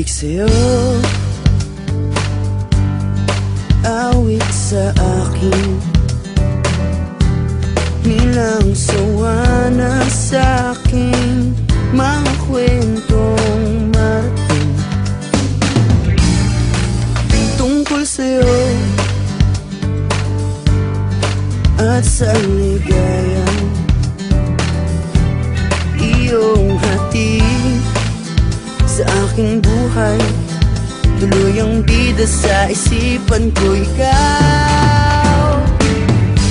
Sabik sa'yo, awit sa akin, nilang sawa na sa'king mga kwentong marating tungkol sa'yo at sa ligayang iyong hatid sa aking buhay. Tuluyang bida sa isipan ko ikaw,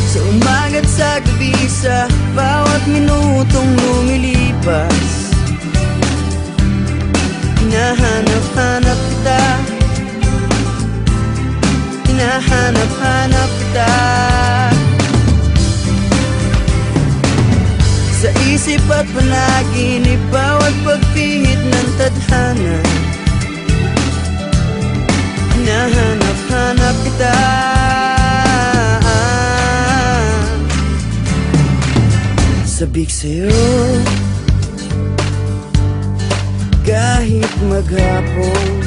sa umaga't sa gabi, sa bawat minutong lumilipas. Hinahanap-hanap kita, hinahanap-hanap kita, sa isip at panaginip, bawat pagpihit ng tadhana. Hinahanap-hanap kita, sabik sa'yo, kahit maghapon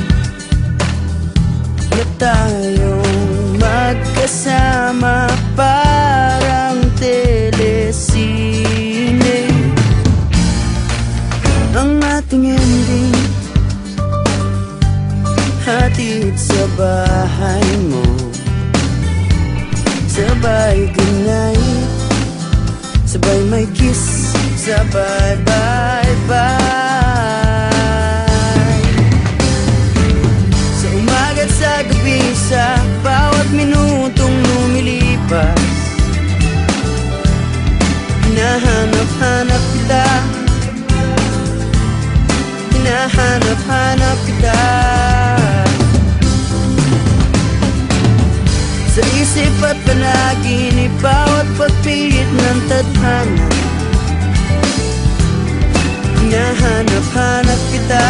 na tayong magkasama, parang telesine ang ating ending. Hatid sa bahay mo, sabay goodnight, sabay may kiss, sabay bye-bye. Sa umaga't sa gabi, sa bawat minutong lumilipas, hinahanap-hanap kita, hinahanap-hanap kita, sa isip at panaginip, bawat pagpihit ng tadhana. Hinahanap-hanap kita.